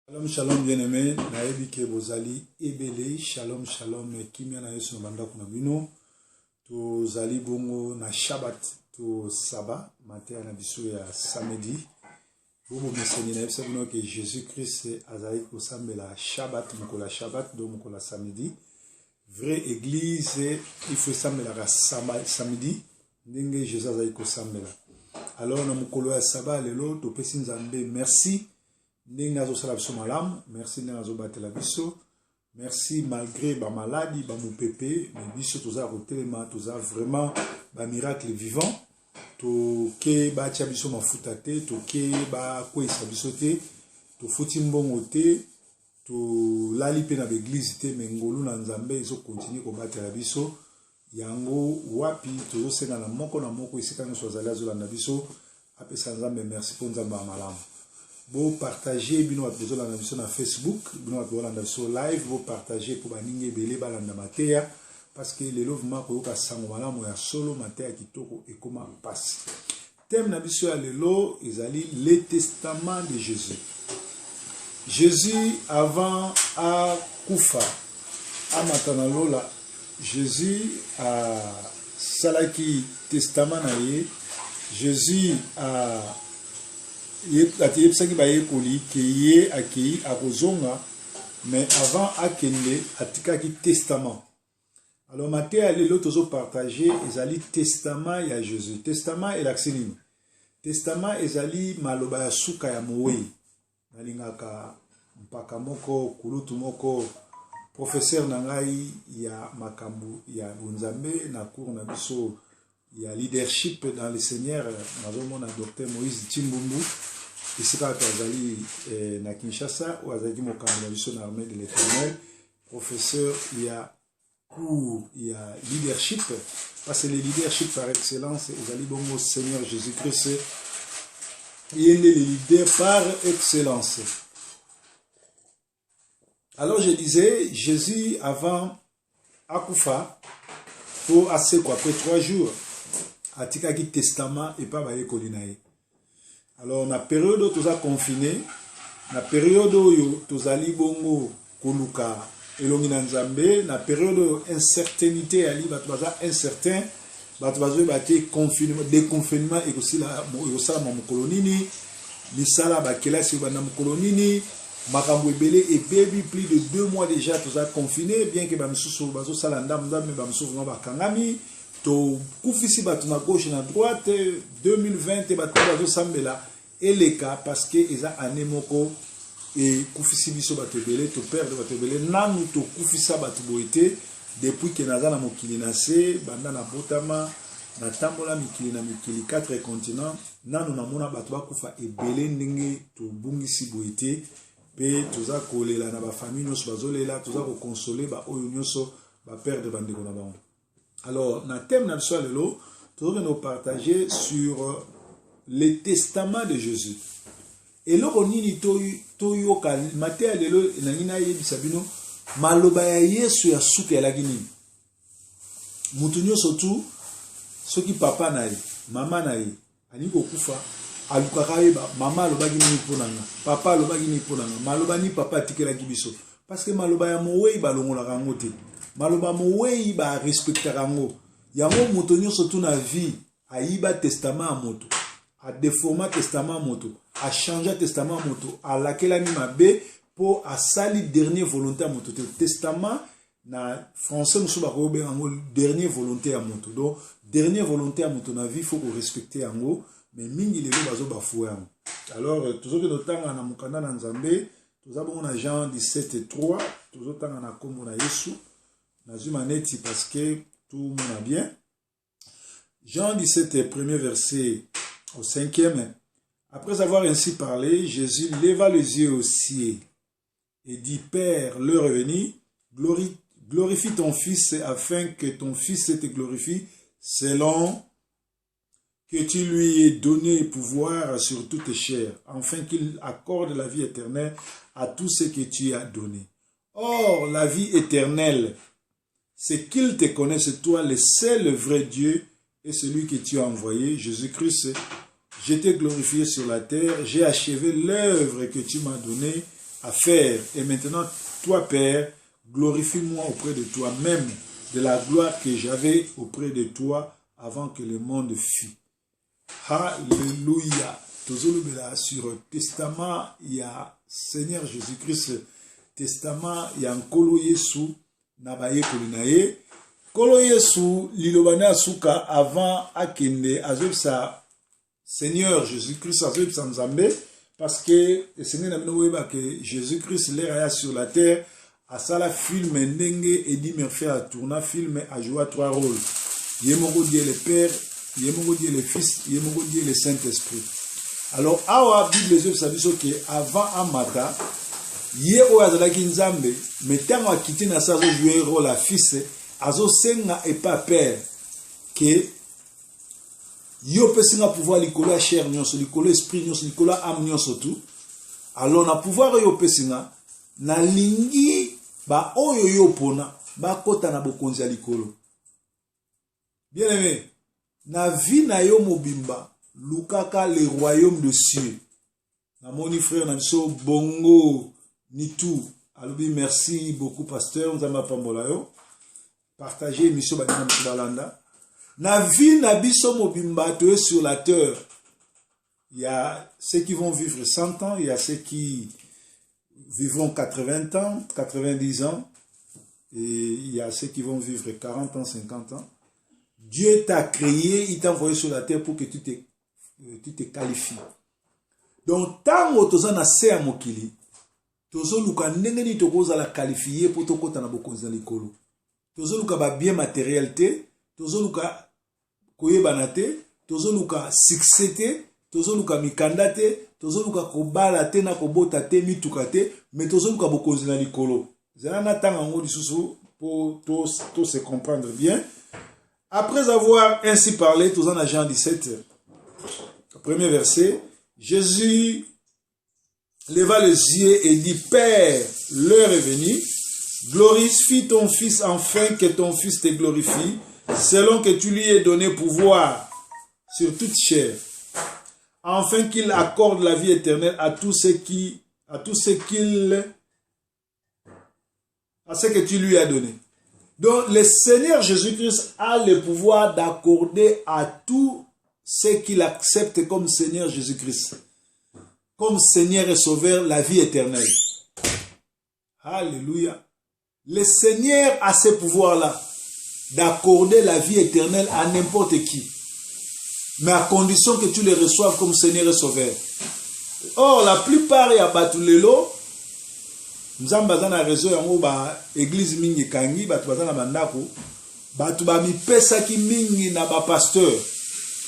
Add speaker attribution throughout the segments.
Speaker 1: Shalom, shalom, bien-aimé. Naebi ke bozali ebele. Shalom, shalom. Kimia na yesu manda kuna bino. To zali bongo na Shabbat to Saba. Matin na biso ya samedi. Bobo meseni na yebisa bino ke Jésus-Christ azali kosambela Shabbat, mokola Shabbat, do mokola samedi. Vraie église, il faut sambela ka samedi. Ndenge Jésus azali kosambela. Alors na mokolo ya Saba lelo to pesi nzambe merci. Merci merci malgré ba maladie ba mopepe mais biso toza rotelema toza vraiment ba miracle vivant to ke ba tia biso mafuta te to ke ba kwesa biso te to futi mbongo te to lali pe na l'église te mais ngolu na nzambe iso continue ko batela biso yango wapi tozo senga na moko isika nso azali azolanda biso apesa nzambe merci pour nzambe malamu. Vous partagez bino besoin la mission na Facebook, bino besoin la sur live, vous partagez pour baninge belé balanda matéa parce que les louvements ko ka sango malamu ya solo matéa kitoko et comment passe. Thème na biso ya lelo ezali le testament de Jésus. Jésus avant à kufa à matana lola Jésus a salaki testament na ye Jésus a atiyebisaki bayekoli ke ye akei akozonga mais avant akende atikaki testament. Alors matin lelo tozo partager ezali testament ya Jésus. Testament elakisi nini? Testament ezali maloba ya suka ya moyi nalingaka mpaka moko kulutu moko professeur na ngai ya makambu ya bunzambe na cours na biso ya leadership dans le Seigneur nazomona docteur Moïse Chimbumbu ici quand azali na Kinshasa ou azali mokambi na biso na armée de l'Éternel professeur il y a cours il y a leadership parce que le leadership par excellence ezali bongo Seigneur Jésus-Christ il est le leader par excellence. Alors je disais Jésus avant akufa pour assez quoi après 3 jours atikaki testament et pas baye kolinae. Alors na période toza confiné na période yo tozali bongo koluka elongi na nzambe na période incertainité ali batu baza incertain batu bazo bate confinement déconfinement et aussi la yosala mokolo nini lisala ba kelasi bana mokolo nini makambo ebele et baby plus de 2 mois déjà toza confiné bien que ba misusu bazo sala ndamdam mais ba misusu ba kangami to kufisi batu na gauche na droite 2020 batu bazo sambela eleka parce que eza année moko et kufisi biso batu ebele to perdre batu ebele nanu to kufisa batu boité depuis que naza na mokili na se banda na botama na tambola mikili na mikili 4 continents nanu na mona batu bakufa ebele ndenge to bungisi boité pe toza kolela na ba famille nyonso bazolela toza ko consoler ba oyo nyonso ba perdre bandeko na bango. Alors, na thème na biso lelo, tozo nous partager sur le testament de Jésus. Et là on nini to yoka matin lelo na ngina yebisa bino maloba ya Yesu ya suka la gini. Mutu nyonso tu soki papa na ye, mama na ye, ani ko kufa alukaka yeba mama aloba gini ponanga, papa aloba gini ponanga, maloba ni papa tikela kibiso parce que maloba ya mowe ba longola kangote. Maloba mowe ba respecter rango yango moto nyonso tu na vie ayiba testament a moto a déformer testament a moto a changer testament a moto a lakela ni mabe pour a sali dernier volonté a moto testament na français nous ba ko be yango dernier volonté a moto donc dernier volonté a moto na vie faut ko respecter yango mais mingi lelo bazo ba foué yango. Alors toujours que notanga na mukanda na nzambe tozabongo na Jean 17:3 toujours tanga na kombo na Yesu Nazumaneti parce que tout le monde a bien. Jean 17, premier verset au 5e. Après avoir ainsi parlé, Jésus leva les yeux au ciel et dit, Père, l'heure est venue, glorifie ton Fils afin que ton Fils te glorifie selon que tu lui aies donné pouvoir sur toute chair, afin qu'il accorde la vie éternelle à tout ce que tu as donné. Or, la vie éternelle, c'est qu'il te connaisse, toi, le seul vrai Dieu et celui que tu as envoyé, Jésus-Christ. Je t'ai glorifié sur la terre, j'ai achevé l'œuvre que tu m'as donnée à faire. Et maintenant, toi, Père, glorifie-moi auprès de toi, même de la gloire que j'avais auprès de toi avant que le monde fût. Alléluia. Sur le testament, il y a Seigneur Jésus-Christ, testament, il y a un Kolo Yesu, Nabaye Kolinaye. Kolo Yesu, Lilobana Asuka, avant Akende, Azobsa, Seigneur Jésus-Christ, Azobsa Nzambe, parce que le Seigneur n'a que Jésus-Christ l'est sur la terre, à ça la film, Ndenge, Eddie Murphy a tourné film, a joué 3 rôles. Yemongo Dieu le Père, Yemongo Dieu le Fils, Yemongo Dieu le Saint-Esprit. Alors, awa Bible les ça dit que avant Amata, ye o azalaki Nzambe, mais tant a quitté na sa jouer rôle la fils, azo senga et pas père que yo pesinga pouvoir likolo chair nyonso, likolo esprit nyonso, likolo âme nyonso tout. Alors na pouvoir yo pesinga na lingi ba oyo yo pona ba kota na bokonzi ya likolo. Bien aimé, na vie na yo mobimba Lukaka le royaume de cieux. Na moni frère na biso bongo ni tout. Alobi merci beaucoup pasteur, nzamba pambola yo. Partagez mission badina mbalanda. Na vie na biso mobimba to sur la terre. Il y a ceux qui vont vivre 100 ans, il y a ceux qui vivront 80 ans, 90 ans et il y a ceux qui vont vivre 40 ans, 50 ans. Dieu t'a créé, il t'a envoyé sur la terre pour que tu te qualifies. Donc, tant que tu as se mokili, tu as ndenge to la qualifier pour to kota na bokonza likolo. Tu as ba bien matérialité, tu as koyebanate, tu as succès, tu as mikandate, tu as kobala te na kobota te mitukate, mais tu as bokonza na likolo. Zana tanga ngo disusu pour tout se comprendre bien. Après avoir ainsi parlé, tous en Jean 17, premier verset, Jésus leva les yeux et dit, Père, l'heure est venue, glorifie ton Fils afin que ton Fils te glorifie, selon que tu lui aies donné pouvoir sur toute chair, afin qu'il accorde la vie éternelle à ce que tu lui as donné. Donc, le Seigneur Jésus-Christ a le pouvoir d'accorder à tous ceux qui l'acceptent comme Seigneur Jésus-Christ, comme Seigneur et Sauveur, la vie éternelle. Alléluia. Le Seigneur a ce pouvoir-là d'accorder la vie éternelle à n'importe qui, mais à condition que tu le reçoives comme Seigneur et Sauveur. Or, la plupart ya batulelo, Nzamba za na réseau yango ba église mingi kangi batu bazana bandako batu ba mipesa ki mingi na ba pasteur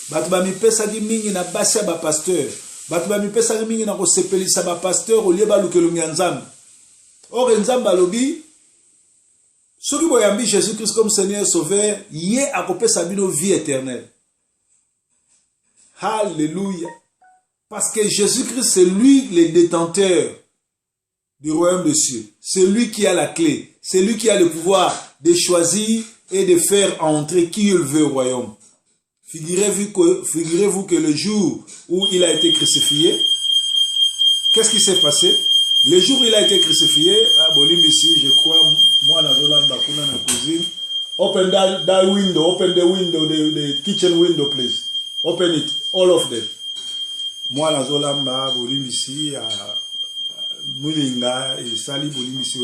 Speaker 1: batu ba mipesa ki mingi na basi ba pasteur batu ba mipesa ki mingi na ko sepelisa ba pasteur olie ba lukelo nzambe. Or Nzamba lobi soki boyambi Jésus-Christ comme Seigneur et Sauveur yé akopesa bino vie éternelle. Alléluia. Parce que Jésus-Christ c'est lui le détenteur du royaume des cieux. C'est lui qui a la clé. C'est lui qui a le pouvoir de choisir et de faire entrer qui il veut au royaume. Figurez-vous que le jour où il a été crucifié, qu'est-ce qui s'est passé? Le jour où il a été crucifié, à Bolim ici, je crois, moi, dans la cuisine, open that window, open the window, the kitchen window, please. Open it, all of them. Moi, dans Zolamba, Bolim ici, Moulinga et Sali Bolimisi,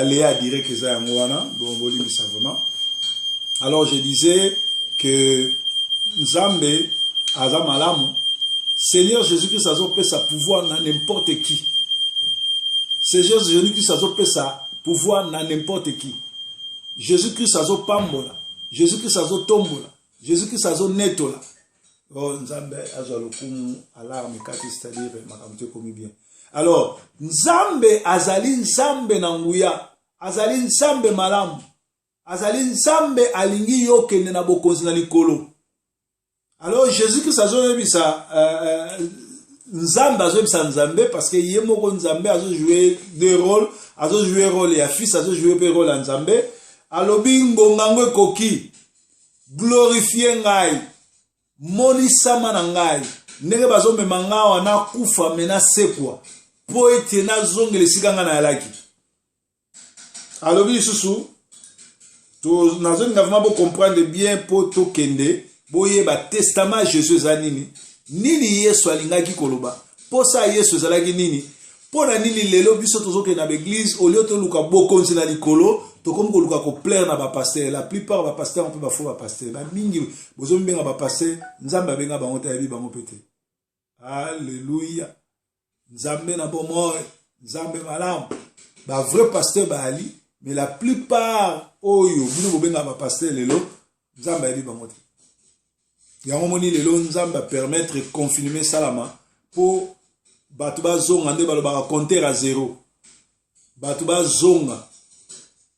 Speaker 1: Léa dirait que c'est un moana, bon Bolimisa vraiment. Alors je disais que Nzambe, Azamalamu, Seigneur Jésus-Christ a fait sa pouvoir dans n'importe qui. Seigneur Jésus-Christ a fait sa pouvoir dans n'importe qui. Jésus-Christ a fait pambola, Jésus-Christ a fait tombola, Jésus-Christ a fait netola. Oh Nzambe a fait le coup à l'arme, c'est-à-dire, ma commis bien. Alors, Nzambe azali Nzambe na nguya, azali Nzambe malamu, azali Nzambe alingi yo kende na bokonzi na likolo. Alors, Jésus-Christ azobisa Nzambe azobisa Nzambe parce que ye moko Nzambe azo jouer des rôles, azo jouer rôle ya fils, azo jouer rôle ya Nzambe. Alobi ngongango ekoki glorifier ngai, monisama na ngai, ndenge bazomema nga wana kufa mena sekwa. po ete nazongela esika nga nayalaki. Alobi lisusu nazolinga vraiment bo comprendre bien po tokende boyeba testament Jésus eza nini Yesu alingaki koloba po sa Yesu ezalaki nini po na nini lelo biso tozokende na l'église au lieu toluka bokonzi na likolo tokomi koluka ko plaire na ba pasteur. La plupart ba pasteur on peut ba faux ba pasteur ba mingi bozomi benga ba pasteur nzambe benga bango ta yebi bango pete. Alléluia. Nzambe na bomo nzambe malamu ba vrai pasteur ba ali mais la plupart oyo bino bobenga ba pasteur lelo nzambe yebi bango te. Yango moni lelo nzambe permettre confirmer salama pour batuba zonga nde balobaka compter à zéro. Batuba zonga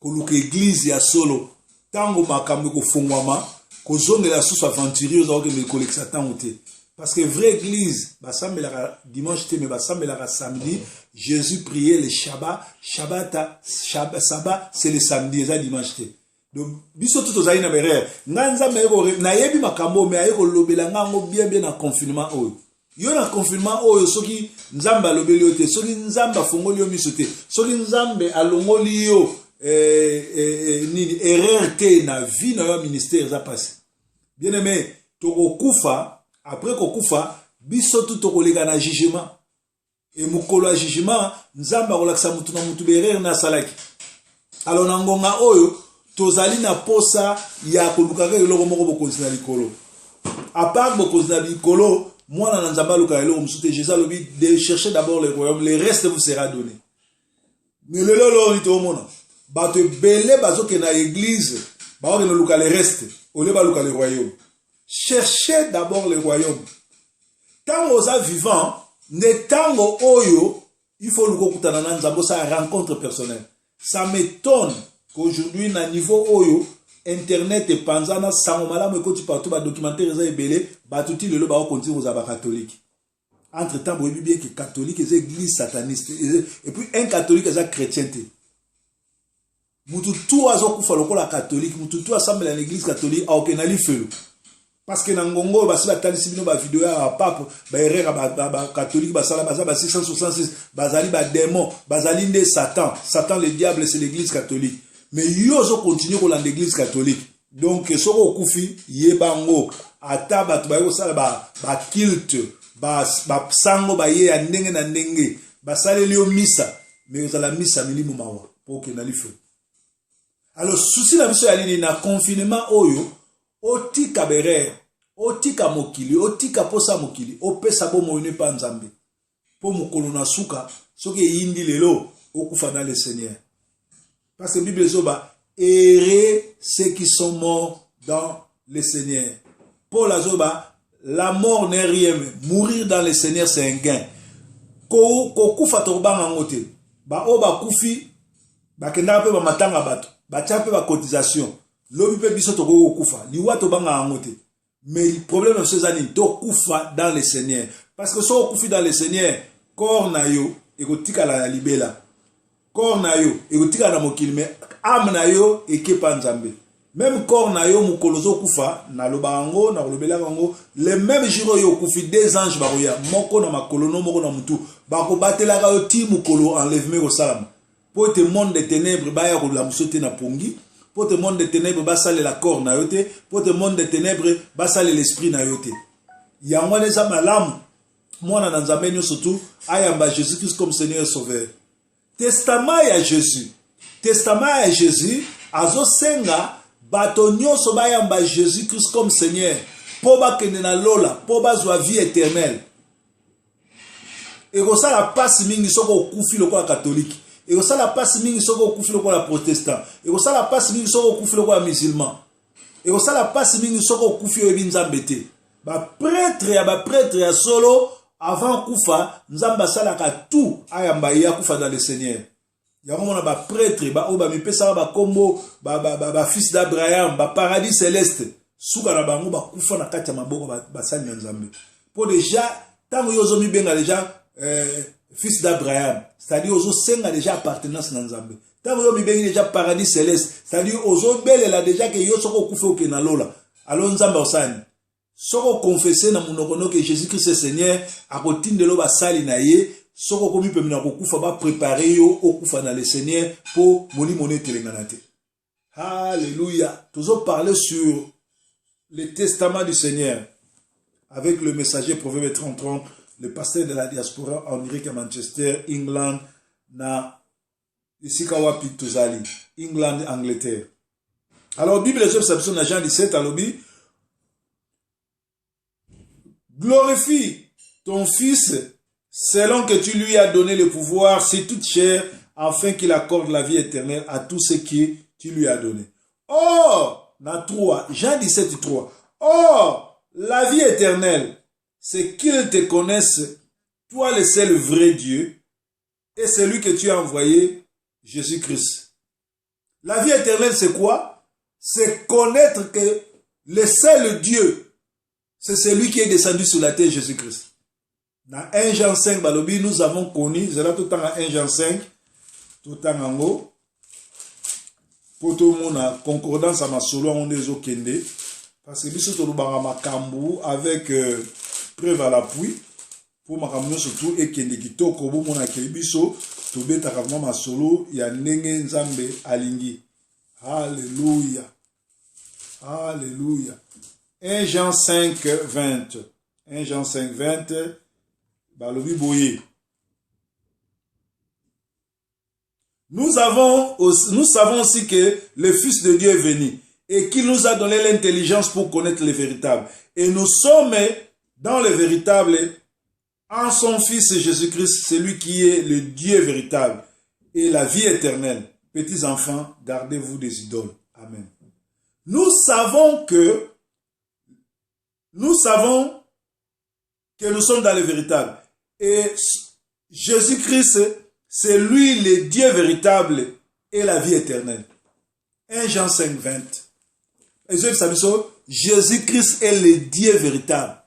Speaker 1: koluka église ya solo tango makambo ko fongwama ko zongela susu aventurier za okende kolekisa tango te. Parce que vraie église basambela dimanche te mais basambela samedi. Jésus priait le Shabbat, Sabbat c'est le samedi, ça dimanche te. Donc biso tout ozali na berere nganza meko na yebi makambo me ayeko lobela ngango bien na confinement oyo. Yo na confinement oyo soki nzambe alobeli yo te, soki nzambe afongoli yo miso te, soki nzambe alongoli yo nini erreur te na vie na yo ministère za passé. Bien aimé, toko kufa après ko kufa biso tout tokoleka na jugement. Et mukolo ya jugement nzambe akolakisa mutu na mutu berere na salaki. Alors na ngonga oyo tozali na posa ya kolukaka eloko moko bokonzi na likolo. À part bokonzi na likolo moi na nzamba luka eloko msute Jésus lobi de chercher d'abord le royaume, le reste vous sera donné. Mais le lolo ni to mona ba te belé bazoke na église ba o luka le reste au lieu ba luka le royaume. Cherchez d'abord le royaume. Tant aux vivants ne tango oyo il faut luko kutana na nzambo sa rencontre personnelle. Ça m'étonne qu'aujourd'hui na niveau oyo internet et panzana sango malamu ekoti partout ba documentaire eza ebele batuti lelo ba continue aux aba catholique. Entre temps bo bien que catholique c'est église sataniste et puis un catholique c'est chrétienté. Mutu tout azokufa lokola catholique, mutu tout assemble na l'église catholique a okenali felo. Parce que na ngongo basi batalisi bino ba vidéo ya pape ba erreur ba catholique ba sala ba 666 bazali ba démon bazali nde Satan le diable c'est l'église catholique. Mais yo zo continue ko l'église catholique. Donc soko okufi yebango ata batu ba yo sala ba culte ba sango ba ye ya ndenge na ndenge ba saleli yo misa mais za la misa milimu mawa pour que na life. Alors souci la biso ya lini na confinement oyo otika berere otika mokili otika posa mokili opesa bo moyone pa nzambe po mokolo na suka soki yindi lelo okufa na le Seigneur. Parce que la Bible zoba errer ceux qui sont morts dans le Seigneur. Paul azoba la mort n'est rien, mourir dans le Seigneur c'est un gain. Ko kufa to banga ngote ba oba kufi ba kenda pe ba matanga bato ba tia pe ba cotisation lobi pe biso to ko kufa liwa to banga ngote. Mais le problème c'est ça ni to kufa dans le Seigneur parce que so kufi dans le Seigneur corps na yo e ko tika la libela. Corps na yo ekotika na mokili me âme na yo ekepa nzambe. Même corps na yo mukolozo kufa na lobango na lobela bango le même jour yo kufi des anges baroya moko na makolono moko na mutu bako batela ka yo ti mukolo enlèvement au salam pour te monde des ténèbres ba ya ko la musote na pongi pour te monde des ténèbres ba sale la corps na yo te pour te monde des ténèbres ba sale l'esprit na yo te yango les amalam moi na nzambe nyo surtout ayamba Jésus Christ comme Seigneur sauveur. Testament ya Jésus. Testament ya Jésus azo senga bato nyonso bayamba Jésus Christ comme Seigneur po bakende na lola po bazwa vie éternelle. Et ko ça la passe mingi soko okufi lokola catholique. Et ko ça la passe mingi soko okufi lokola protestant. Et ko ça la passe mingi soko okufi lokola musulman. Et ko ça la passe mingi soko okufi oyebi nzambe te. Ba prêtre ya solo avant kufa nzamba salaka tout ayamba ya kufa dans le Seigneur. Yango mona ba prêtre ba oba mipesa ba kombo ba fils d'Abraham ba paradis céleste suka na bango ba kufa na kati ya maboko ba sali nzambe. Pour déjà tango yozo mi benga déjà fils d'Abraham, c'est-à-dire ozo senga déjà appartenance na nzambe. Tango yo mi benga déjà paradis céleste, c'est-à-dire ozo belela déjà que yo soko kufa okena lola. Alors nzamba osani soko confesser na munoko que Jésus Christ est Seigneur akotindelo basali na ye soko komi pemina kokufa ba préparer yo okufa na le Seigneur pour moni moné telenganate. Alléluia. Toujours parler sur le testament du Seigneur avec le messager Proverbe 30, le pasteur de la diaspora en Amérique à Manchester, England, na Isikawa Pitozali, England, Angleterre. Alors, Bible les Sabson à Jean 17 à l'obi. Glorifie ton fils selon que tu lui as donné le pouvoir sur toute chair afin qu'il accorde la vie éternelle à tous ceux qui tu lui as donné. Or, na 3, Jean 17, 3. Or, la vie éternelle, c'est qu'ils te connaissent, toi le seul vrai Dieu, et celui que tu as envoyé, Jésus-Christ. La vie éternelle, c'est quoi? C'est connaître que le seul Dieu, c'est celui qui est descendu sur la terre, Jésus-Christ. Dans 1 Jean 5, balobi, nous avons connu, c'est là tout le temps à 1 Jean 5, tout le temps en haut, pour tout le monde a concordance à ma solo on est au Kende parce que biso to lubanga makambu avec preuve à l'appui pour makambu surtout et Kende kitoko bo mona ke biso to beta vraiment ma solo ya ndenge nzambe alingi. Alléluia. Alléluia. 1 Jean 5 20. 1 Jean 5 20 balobi boye. Nous savons aussi que le Fils de Dieu est venu et qu'il nous a donné l'intelligence pour connaître le véritable. Et nous sommes dans le véritable en son Fils Jésus-Christ, celui qui est le Dieu véritable et la vie éternelle. Petits enfants, gardez-vous des idoles. Amen. Nous savons que nous sommes dans le véritable. Et Jésus-Christ, c'est lui le Dieu véritable et la vie éternelle. 1 Jean 5, 20. Jésus-Christ est le Dieu véritable.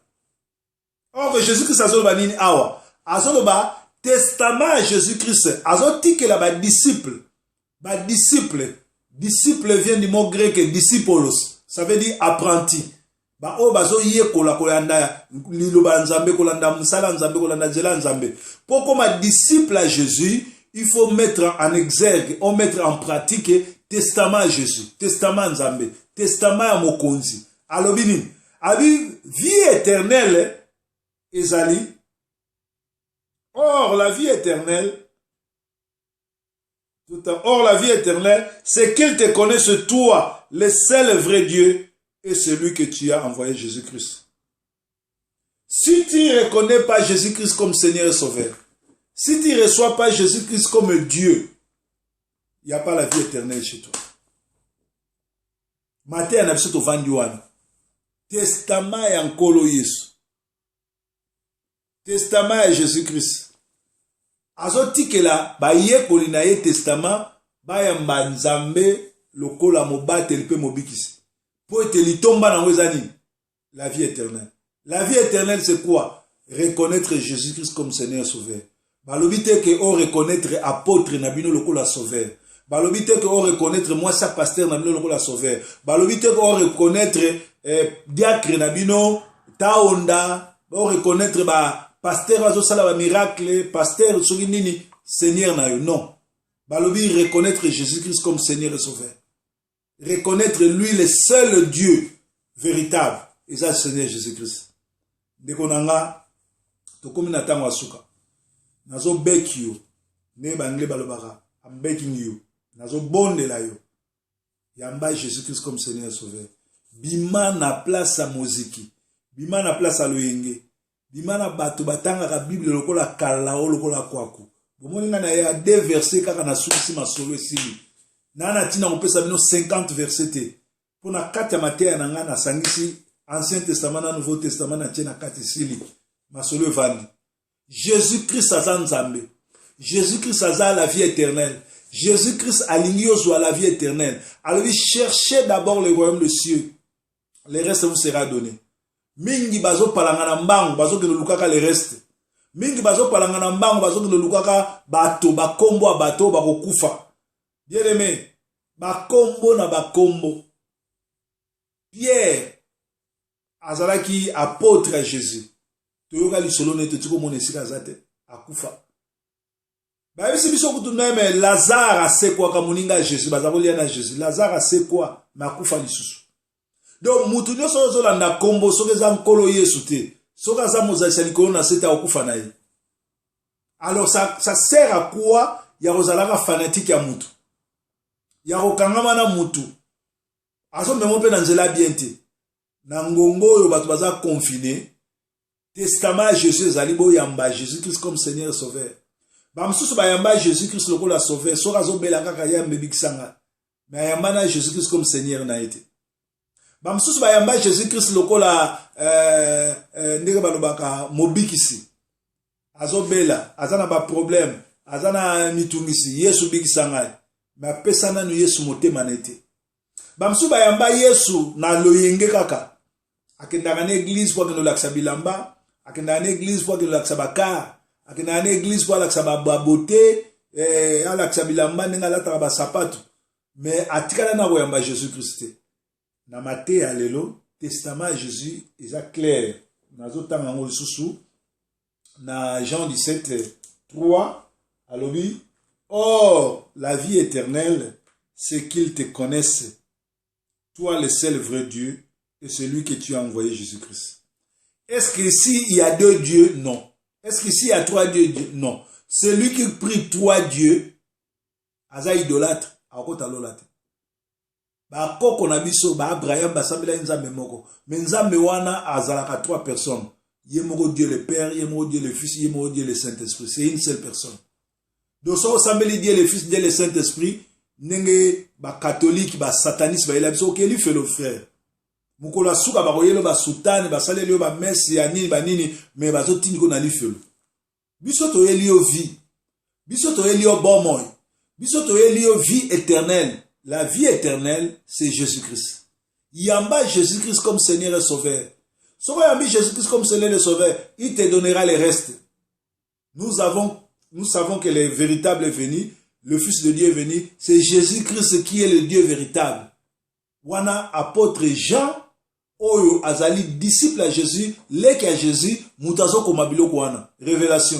Speaker 1: Or, Jésus-Christ a dit awa. Azoloba, testament à Jésus-Christ. Azoti que la disciple. Disciple vient du mot grec disciples. Ça veut dire apprenti. Ba o bazo yé kola kolanda liloba nzambe kolanda musala nzambe kolanda nzela nzambe. Pour comme disciple à Jésus, il faut mettre en exergue, on mettre en pratique testament à Jésus, testament nzambe, testament à mokonzi. Alors bini, abi vie éternelle ezali. Or la vie éternelle c'est qu'il te connaisse toi, le seul vrai Dieu et celui que tu as envoyé, Jésus-Christ. Si tu ne reconnais pas Jésus-Christ comme Seigneur et Sauveur, si tu ne reçois pas Jésus-Christ comme Dieu, il n'y a pas la vie éternelle chez toi. Matthieu a dit testament et encore Yesu. Testament et Jésus-Christ. Azoti que la ba ye kolina ye testament ba ya mbanzambe lokola mobate lipe mobikisi. Pour te litomba na wezani la vie éternelle. La vie éternelle c'est quoi? Reconnaître Jésus-Christ comme Seigneur et Sauveur. Balobite que on reconnaître apôtre nabino lokola Sauveur. Balobite que on reconnaître moi sa pasteur nabino lokola Sauveur. Balobite que on reconnaître diacre nabino taonda, on reconnaître ba pasteur azo sala ba miracle, pasteur soki nini Seigneur na yo. Non. Balobi reconnaître Jésus-Christ comme Seigneur et Sauveur. Reconnaître lui le seul Dieu véritable. Et ça, Seigneur Jésus-Christ. Dekonanga, tokomi na tango asuka. Nazo beg you. Ne bangle balobaka. I'm begging you. Nazo bonde la yo. Yamba Jésus-Christ comme Seigneur et Sauveur. Bima na place à moziki. Bima na place à loyenge. Bima na bato batanga ka Bible lokola kalao lokola kwaku. Bomoni na ya 2 versets kaka na susi masolo esili. Nana tina kopesa bino 50 versets. Pona kati ya Matthieu na nga na sangisi Ancien Testament na Nouveau Testament na tina kati sili. Masolo vandi. Jésus-Christ aza nzambe. Jésus-Christ aza la vie éternelle. Jésus-Christ aligné à la vie éternelle. Alors cherchez d'abord le royaume des cieux. Le reste vous sera donné. Mingi bazo palangana mbangu bazo ke lukaka le reste. Mingi bazo palangana mbangu bazo ke lukaka bato bakombo bato bakokufa. Bien aimé, bakombo na bakombo. Pierre azalaki apôtre à Jésus. Toyoka lisolo nete tiko monesika zate akufa. Bah, si biso kutu mais Lazare c'est quoi comme moninga Jésus, bazakolia na Jésus. Lazare c'est quoi? Makufa lisusu. Donc mutu nyoso zolanda kombo soke za nkolo Yesu te. Soka za mozalisa likolo na seta okufa na ye. Alors ça sert à quoi? Ya rozalaka fanatique ya mutu. Ya kokangama na mutu. Azo memo pe na nzela bien te. Na ngongo oyo bato baza confiné. Testament Jésus ezali bo yamba Jésus Christ comme Seigneur et Sauveur. Ba msusu ba yamba Jésus Christ lokola Sauveur. Soka zo bela kaka ya mbebikisanga. Mais yamba na Jésus Christ comme Seigneur na été. Ba msusu ba yamba Jésus Christ lokola ndenge balobaka mobikisi. Azo bela, azana ba problème, azana mitungisi, Yesu bikisanga. Mais pesana nu Yesu motema na été. Ba msusu ba yamba Yesu na loyenge kaka. Akendaka na église kwa kendo laksa bilamba, akendaka na église kwa kendo laksa bakar, akendaka na église kwa laksa babote, alaksa bilamba nenga lataka ba sapato. Mais atikala na koyamba Jésus Christ. Na Matthieu alelo, testament Jésus est clair. Nazo tanga ngo lisusu na Jean 17:3 alobi, or la vie éternelle c'est qu'ils te connaissent, toi le seul vrai Dieu et celui que tu as envoyé Jésus-Christ. Est-ce qu'ici il y a deux dieux? Non. Est-ce qu'ici il y a trois dieux? Non. Celui qui prie trois dieux, aza idolâtre, akota lolate. Ba koko na biso ba Abraham basambela nzambe moko. Mais nzambe wana azalaka trois personnes. Yemoko Dieu le Père, yemoko Dieu le Fils, yemoko Dieu le Saint-Esprit. C'est une seule personne. Donc so sambeli Dieu le Fils, Dieu le Saint-Esprit, nenge ba catholique, ba sataniste ba elabiso okeli fait le frère. Mukola suka ba koyelo ba sultane, ba saleli ba messe ya nini ba nini, mais ba zo tini ko na li felo. Biso to eli o vie. Biso to eli o bon moy. Biso to eli o vie éternelle. La vie éternelle, c'est Jésus-Christ. Yamba Jésus-Christ comme Seigneur et Sauveur. Si yambi Jésus-Christ comme Seigneur et Sauveur, il te donnera les restes. Nous savons que le véritable est venu, le Fils de Dieu est venu, c'est Jésus-Christ qui est le Dieu véritable. Wana apôtre Jean, oyo azali disciple à Jésus, leki à Jésus, mutazo komabilo kwana. Révélation.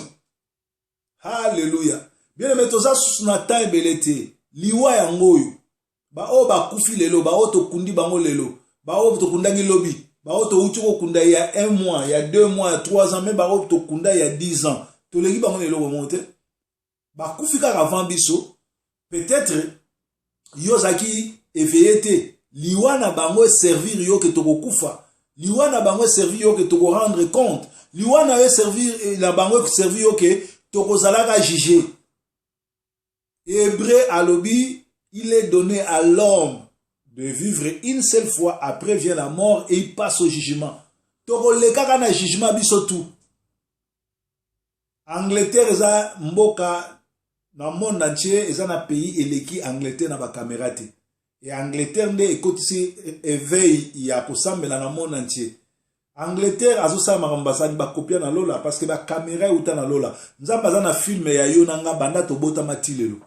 Speaker 1: Alléluia. Bien aimé, toza susnata ebelete, liwa yangoyo. Ba o ba kufi lelo, ba o to kundi bango lelo, ba o to kundangi lobi, ba o to uchoko kunda ya 1 mois, ya 2 mois, ya 3 ans, mais ba o to kunda ya 10 ans. To legi bango lelo monte. Ba kufi kaka avant biso, peut-être yozaki éveillé, liwana bango servir yo ke toko kufa, liwana bango servir yo ke toko rendre compte, liwana yo servir la bango servir yo ke toko zalaka juger. Hébreu alobi, il est donné à l'homme de vivre une seule fois, après vient la mort et il passe au jugement. Toko lekaka na jugement biso tout. Angleterre eza mboka na monde entier, eza na pays eleki Angleterre na ba caméra te. Et Angleterre nde ekotisi éveil ya kosambela na monde entier. Angleterre azosala makambo basali bakopia na lola parce que ba caméra euta na lola. Nzamba za na film ya yo nanga banda tobota matilelo.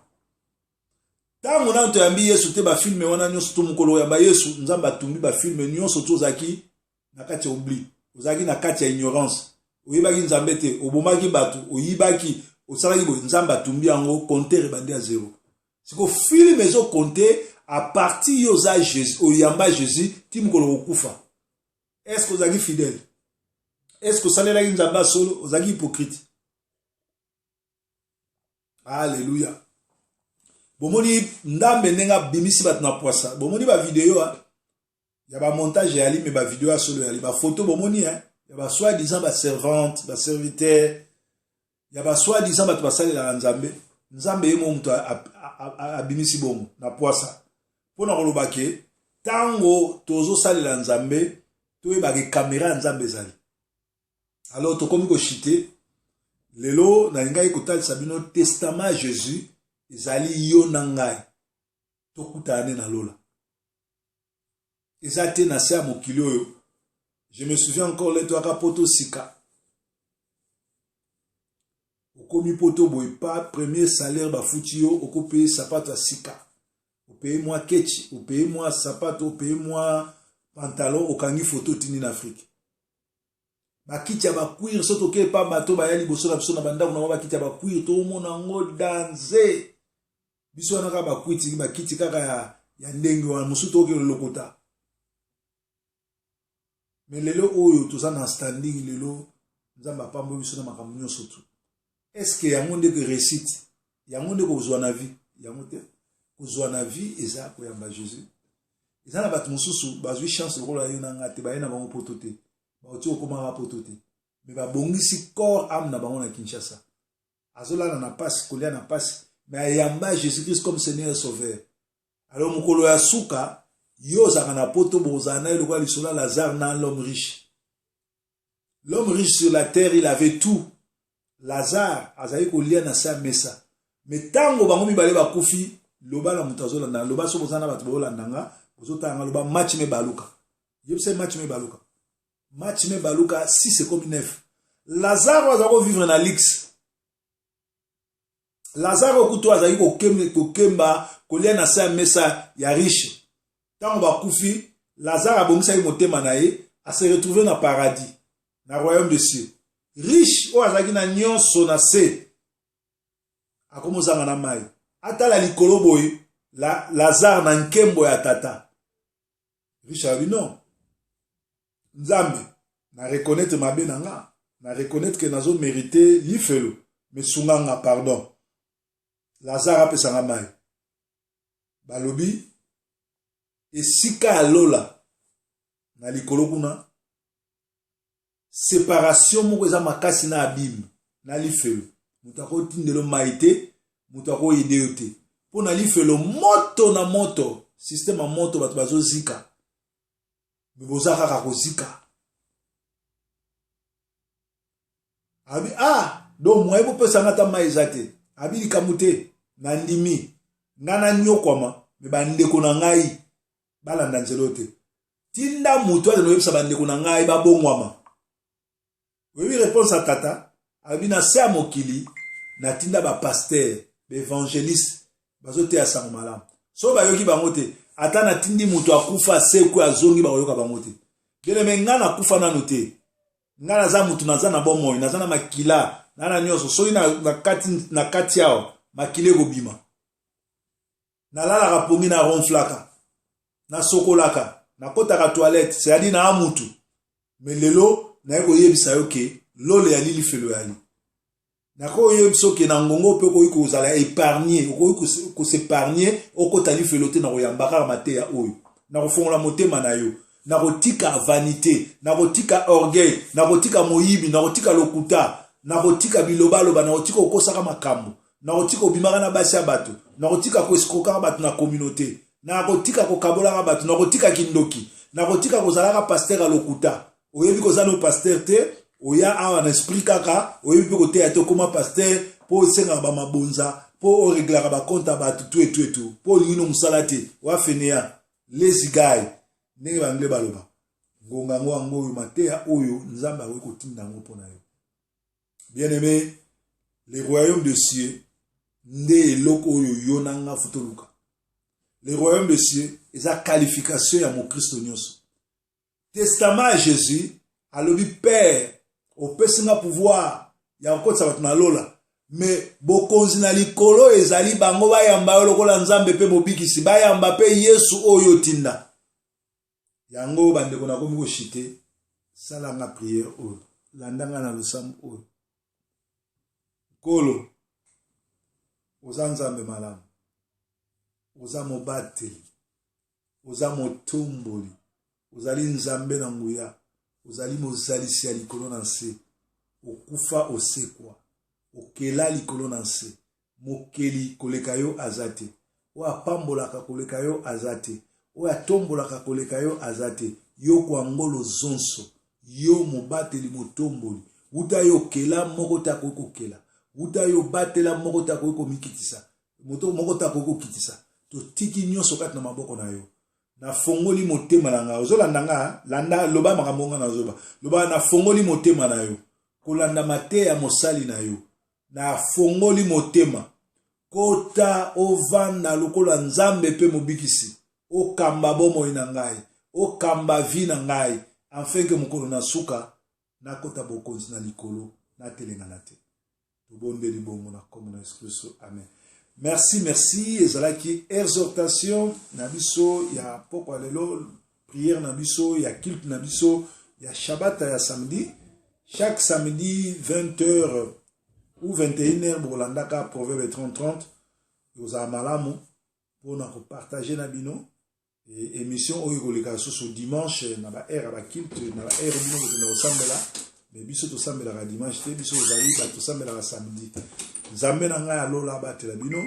Speaker 1: Tango na to yambi Yesu te ba film wana nyonso to mukolo ya ba Yesu nzamba tumbi ba film nyonso to zaki na kati ya oubli. Ozaki na kati ya ignorance. Oyibaki nzambe te, obomaki batu, oyibaki, osalaki bo nzamba tumbi yango compteur bandi ya 0. Siko film ezo compter à partir yoza Jésus, oyamba Jésus ti mukolo okufa. Est-ce que ozaki fidèle? Est-ce que osalelaki nzamba solo, ozaki hypocrite? Alléluia. Bomoni ndambe nenga bimisi bat na poisa. Bomoni ba vidéo hein. Ya ba montage ya li mais ba vidéo ya solo ya li ba photo bomoni hein. Ya ba soi-disant ba servante, ba serviteur. Ya ba soi-disant bat basali la nzambe. Nzambe yemo mtu abimisi bomo na poisa. Pona kolobake tango tozo sali la nzambe, to ba ke caméra nzambe zali. Alors to komi ko chité lelo na ngai kotal sabino testament Jésus. Ezali yo nangai tokutane na lola ezate na sia mokili oyo. Je me souviens encore le toaka poto sika okomi poto boy pas premier salaire ba futi yo oko payer sapato à sika, o payer moi ketchi, o payer moi sapato, o payer moi pantalon, okangi photo tini na Afrique. bakiti ya bakwir soto ke pa bato ba yali boso na biso na banda kuna bakiti ya bakwir to mona ngo danze biso na ka bakwiti bakiti kaka ya ndenge wa musuto ke lokota mais lelo oyo toza na standing lelo nzamba pambo biso na makambo nyonso tu est-ce que yango ndeko réussite yango ndeko kozwa na vie yango te kozwa na vie eza koyamba Jésus eza na bato mosusu bazwi chance lokola yo na nga te baye na bango poto te baoti okomaka poto te me babongisi corps âme na bango na Kinshasa azolala na pasi kolia na pasi me ayamba Jésus-Christ comme Seigneur et Sauveur alors mokolo ya suka yo ozalaka na poto bozala na ye lokola lisolo ya Lazare na l'homme riche. L'homme riche sur la terre il avait tout. Lazare azali kolia na sa mesa me tango bango mibale bakufi loba na moto azolanda loba so bozana bato bolandanga bozotanga loba match me baluka yebise match me baluka match me baluka 6 c'est comme 9 Lazare azako vivre na lix Lazare okuto azali kokemba kolia na sa mesa ya riche tango bakufi Lazare abongisa ye motema na ye a se retrouver na paradis na royaume de cieux riche o azaki na nyonso na se akomozanga na mai atala likolo boye Lazare na nkembo ya tata riche abi non nzambe na reconnaître mabe na nga na reconnaître que nazo mérité lifelo mais sunganga pardon Lazare apesanga mai balobi esika alola na likolo kuna séparation moko eza makasi na abîme na lifelo mutu akotindelo mai te mutu akoyede yo te mpo na lifelo moto na moto système ya moto bato bazozika me boza kaka kozika abi donc mwaye bopesanga ata mai eza te abi likambo te na ndimi nga na nyokwama me bandeko na ngai balanda nzelo te tinda mutu azali noyebisa bandeko na ngai babongwama oyebi réponse à tata abi na se ya mokili na tinda bapaster baévangéliste bazoteya sango malamu so bayoki bango te ata na tindi mutu akufa sekwe azongi bakoyoka bango te bien-aimé nga nakufa nano te nga naza mutu naza na bomoi naza na makila na nyonso soki na kati awa makila ekobima nalalaka pongi na ronflaka na sokolaka nakotaka toilette c'est-à-dire na amutu me lelo naye koyebisa yo ke lolo yali lifelo yali nakoyebisa ke na ngongo mpe okoki kozala épargné okoki kosepargné okota lifelo te na koyambaka mateya oyo na kofongola motema na yo na kotika vanité na kotika orgueil na kotika moyibi na kotika lokuta na kotika bilobaloba na kotika okosaka makambo na kotika obimaka na basi ya bato na kotika koeskokaka bato na communauté na kotika kokabolaka bato na kotika kindoki na kotika kozalaka pasteur ya lokuta oyebi kozala no pasteur te oya awa na esprit kaka oyebi mpe koteya te okoma pasteur mpo osengaka bamabonza mpo oreglaka bakonte ya bato tu mpo olingi no mosala te wafeneya lazy guy ndenge bangile baloba ngonga ngo yango oyo mateya oyo nzambe akoki kotinda yango mpo na yo bien-aimé le royaume de cieux nde eloko oyo yo na nga futoluka le royaume de cieux eza qualification ya mokristo nyonso testament ya Jésus alobi père opesi nga pouvoir ya kokotisa bato na lola me bokonzi na likolo ezali bango bayamba yo lokola nzambe mpe mobikisi bayamba mpe Yesu oyo tinda yango bandeko nakomi koshite salanga prière oyo landanga na losambo oyo kolo oza nzambe malamu oza mobateli oza motomboli ozali nzambe na nguya ozali mozalisi ya likolo na nse okufa osekwa okela likolo na nse mokeli koleka yo aza te oyo apambolaka koleka yo aza te oyo atombolaka koleka yo aza te yo kwa ngolo zonso yo mobateli motomboli wuta yo okela moko te akoki kokela wuta yo batela moko te akoki komikitisa moto moko te akoki kokitisa totiki nyonso kati na maboko na yo na fongoli motema na nga ozolanda nga landa loba makambo nga na zoba loba na fongoli motema na yo kolanda mateya mosali na yo na fongoli motema kota ovanda lokola nzambe pe mobikisi okamba bomoi na ngai okamba vi na ngai afin que mokolo na suka na kota bokonzi na likolo na telengana te. Tobondeli bongo na kombo na Yesu Kristo. Amen. Merci, merci. Ezalaki exhortation na biso ya pokwa lelo, prière na biso ya culte na biso ya Shabbat ya samedi. Chaque samedi 20h ou 21h bolandaka proverbe 30-30 yoza malamu pour partager na bino et émission oyo koleka so dimanche na ba air ba culte na ba air bino ko sambela mais biso to sambela ka dimanche te biso zali ba to sambela ka samedi. Nzambe na nga alola batela bino,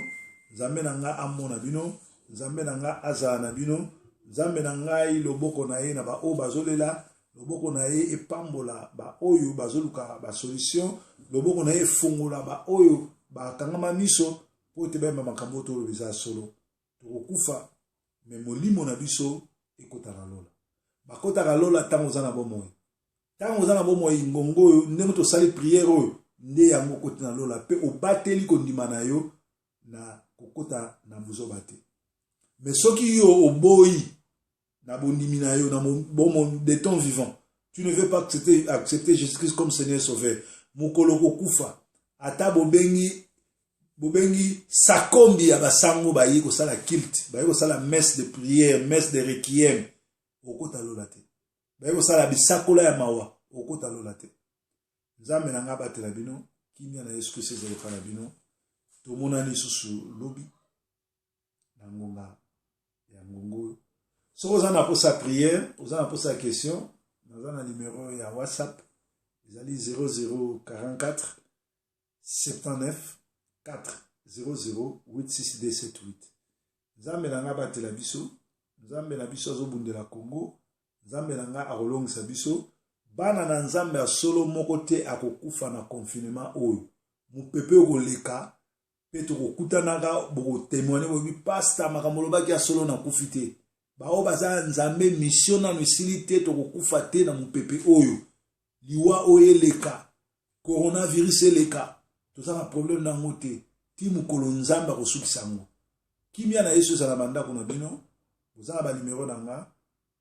Speaker 1: nzambe na nga amona bino, nzambe na nga azala na bino, nzambe na ngai loboko na ye na ba o bazolela, loboko na ye epambola ba oyo bazoluka ba solution, loboko na ye fungola ba oyo ba kangama miso po te ba makambo to lobiza solo to kokufa me molimo na biso ekotaka lola bakotaka lola tango za na bomoi, tango za na bomoi ngongo oyo ndenge to sali prière oyo nde yango koti na lola pe obateli kondima na yo na kokota na buzoba te. Mais soki yo oboyi na bondimi na yo na bon de ton vivant, tu ne veux pas accepter Jésus-Christ comme Seigneur Sauveur, mokolo kokufa ata bobengi sakombi ya basango bayi ko sala kilt, bayi ko sala messe de prière, messe de requiem, okota lola te. Bayi ko sala bisakola ya mawa, okota lola te. Nzambe na nga batela bino, kimia na Yesu Kristo ezalaka na bino. Tomonani susu lobi na ngonga ya ngongo. So ozana posa prière, ozana posa question, nazana numéro ya WhatsApp, ezali 0044 79 4 00 86278. Nzambe na nga batela biso, nzambe na biso azobundela Congo, nzambe na nga akolongisa biso, bana na nzambe ya solo moko te akokufa na confinement oyo. Mupepe okoleka pe tokokutanaka boko témoigner bobi pasteur makambo lobaki ya solo na kufite. Bao baza nzambe mission na misili te tokokufa te na mupepe oyo. Liwa oyeleka, coronavirus eleka. Tozana problème na ngote, ti mukolo nzamba kosukisa ngo. Kimia na Yesu za banda kuna bino, bozana ba numéro nanga,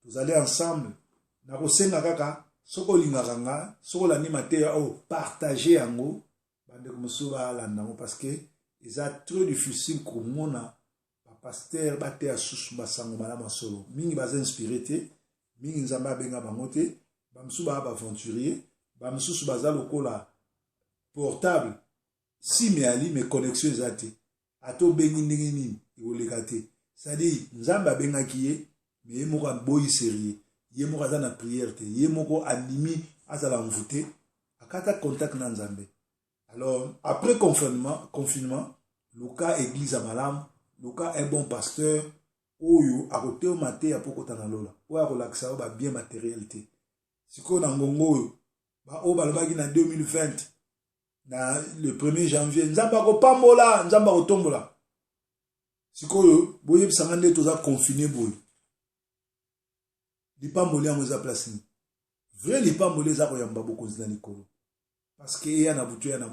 Speaker 1: tozali ensemble. Na kosenga kaka, soko lingaka nga, soko la nima te o partager yango, bande komusuba la nango parce que eza trop difficile komona ba pasteur ba te asusu basango malama solo. Mingi baza inspiré te, mingi nzamba benga bango te, ba musuba ba aventurier, ba mususu baza lokola portable. Si me ali me connexion ezate ato bengi ndenge nini ekoleka te. C'est-à-dire nzamba benga kiye me moko boyi sérieux, ye moko aza na prière te, ye moko animi azala mvute akata contact na nzambe. Alors après confinement Luka église à malam, Luka un bon pasteur oyo akote o mate ya poko tanalola oyo akolakisa ba bien matérialité. Siko na ngongo oyo ba o balobaki na 2020 na le 1er janvier nzamba ko pambola nzamba ko tombola. Sikoyo boye bisangande toza confiné boye. Lipamboli yango eza place ni. Vrai lipamboli eza ko yamba bokonzi na likolo. Parce que ya na butu ya na